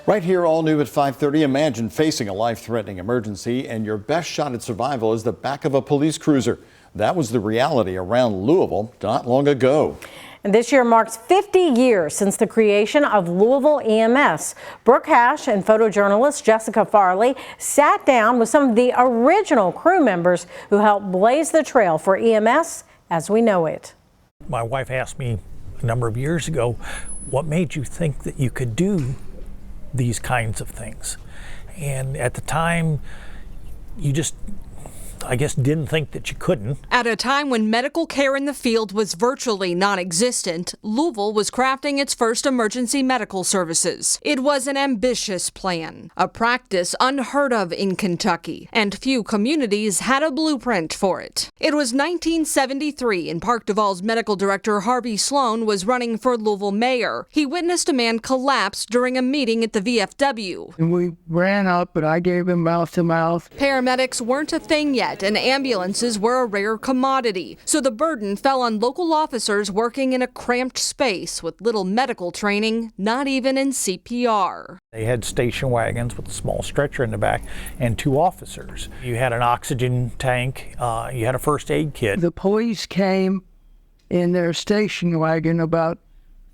Right here, all new at 5:30. Imagine facing a life-threatening emergency and your best shot at survival is the back of a police cruiser. That was the reality around Louisville not long ago. And this year marks 50 years since the creation of Louisville EMS. Brooke Hash and photojournalist Jessica Farley sat down with some of the original crew members who helped blaze the trail for EMS as we know it. My wife asked me a number of years ago, what made you think that you could do these kinds of things? And at the time, you just, I guess, didn't think that you couldn't. At a time when medical care in the field was virtually non-existent, Louisville was crafting its first emergency medical services. It was an ambitious plan, a practice unheard of in Kentucky, and few communities had a blueprint for it. It was 1973, and Park Duval's medical director Harvey Sloan was running for Louisville mayor. He witnessed a man collapse during a meeting at the VFW. And we ran up, and I gave him mouth to mouth. Paramedics weren't a thing yet, and ambulances were a rare commodity. So the burden fell on local officers working in a cramped space with little medical training, not even in CPR. They had station wagons with a small stretcher in the back and 2 officers. You had an oxygen tank, you had a first aid kit. The police came in their station wagon about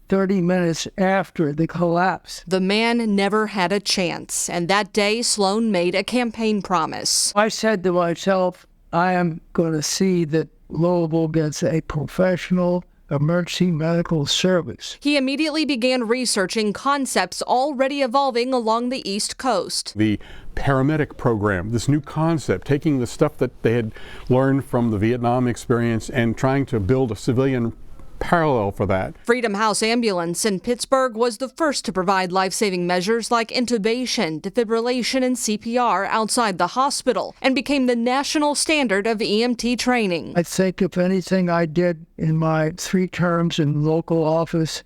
30 minutes after the collapse. The man never had a chance, and that day Sloan made a campaign promise. I said to myself, I am going to see that Louisville gets a professional emergency medical service. He immediately began researching concepts already evolving along the East Coast. The paramedic program, this new concept, taking the stuff that they had learned from the Vietnam experience and trying to build a civilian parallel for that. Freedom House Ambulance in Pittsburgh was the first to provide life-saving measures like intubation, defibrillation, and CPR outside the hospital, and became the national standard of EMT training. I think if anything I did in my 3 terms in local office,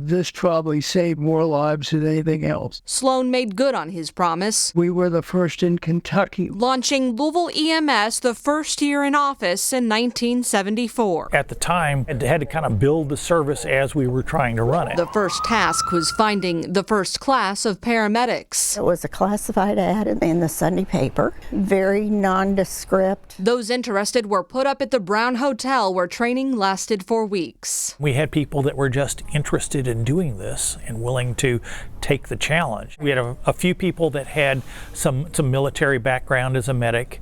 this probably saved more lives than anything else. Sloan made good on his promise. We were the first in Kentucky. Launching Louisville EMS the first year in office in 1974. At the time, I had to kind of build the service as we were trying to run it. The first task was finding the first class of paramedics. It was a classified ad in the Sunday paper, very nondescript. Those interested were put up at the Brown Hotel where training lasted for weeks. We had people that were just interested in doing this and willing to take the challenge. We had a few people that had some military background as a medic.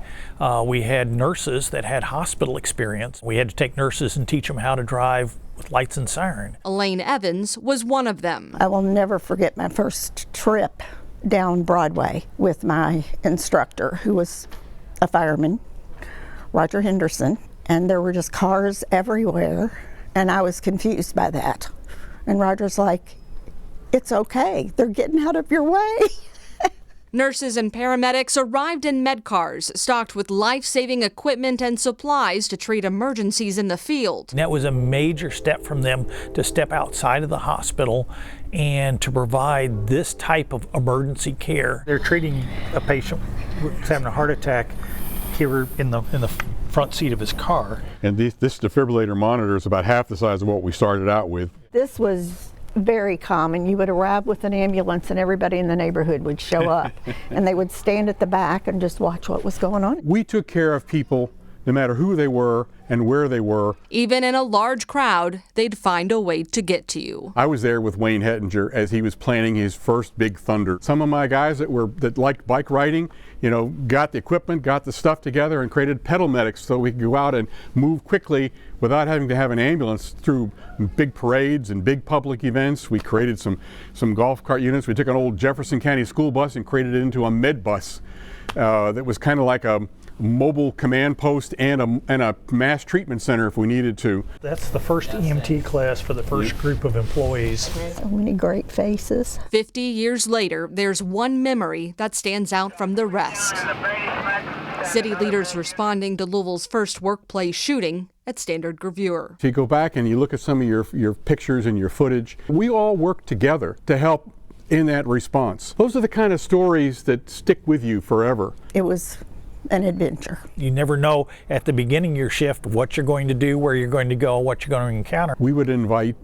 We had nurses that had hospital experience. We had to take nurses and teach them how to drive with lights and siren. Elaine Evans was one of them. I will never forget my first trip down Broadway with my instructor, who was a fireman, Roger Henderson, and there were just cars everywhere, and I was confused by that. And Roger's like, it's okay, they're getting out of your way. Nurses and paramedics arrived in med cars, stocked with life-saving equipment and supplies to treat emergencies in the field. And that was a major step from them to step outside of the hospital and to provide this type of emergency care. They're treating a patient who's having a heart attack here in the front seat of his car. And this defibrillator monitor is about half the size of what we started out with. This was very common. You would arrive with an ambulance and everybody in the neighborhood would show up and they would stand at the back and just watch what was going on. We took care of people no matter who they were and where they were. Even in a large crowd, they'd find a way to get to you. I was there with Wayne Hettinger as he was planning his first big thunder. Some of my guys that liked bike riding, got the equipment, got the stuff together and created pedal medics so we could go out and move quickly without having to have an ambulance through big parades and big public events. We created some golf cart units. We took an old Jefferson County school bus and created it into a med bus that was kind of like a mobile command post and a mass treatment center if we needed to. That's the first EMT class for the first group of employees. So many great faces. 50 years later, there's one memory that stands out from the rest. City leaders responding to Louisville's first workplace shooting at Standard Gravure. If you go back and you look at some of your pictures and your footage, we all worked together to help in that response. Those are the kind of stories that stick with you forever. It was an adventure. You never know at the beginning of your shift what you're going to do, where you're going to go, what you're going to encounter. We would invite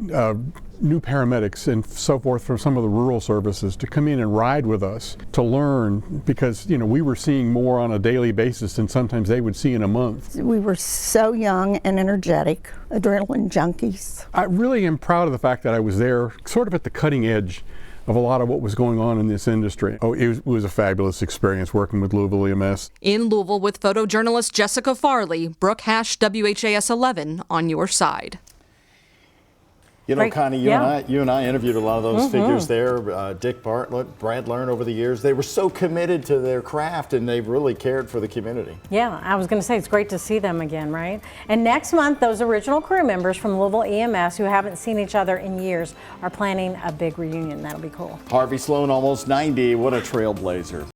new paramedics and so forth from some of the rural services to come in and ride with us to learn, because we were seeing more on a daily basis than sometimes they would see in a month. We were so young and energetic, adrenaline junkies. I really am proud of the fact that I was there sort of at the cutting edge of a lot of what was going on in this industry. It was a fabulous experience working with Louisville EMS. In Louisville with photojournalist Jessica Farley, Brooke Hash, WHAS 11 on your side. Connie, you and I interviewed a lot of those figures there. Dick Bartlett, Brad Learn over the years. They were so committed to their craft, and they've really cared for the community. Yeah, I was going to say it's great to see them again, right? And next month, those original crew members from Louisville EMS who haven't seen each other in years are planning a big reunion. That'll be cool. Harvey Sloan, almost 90. What a trailblazer.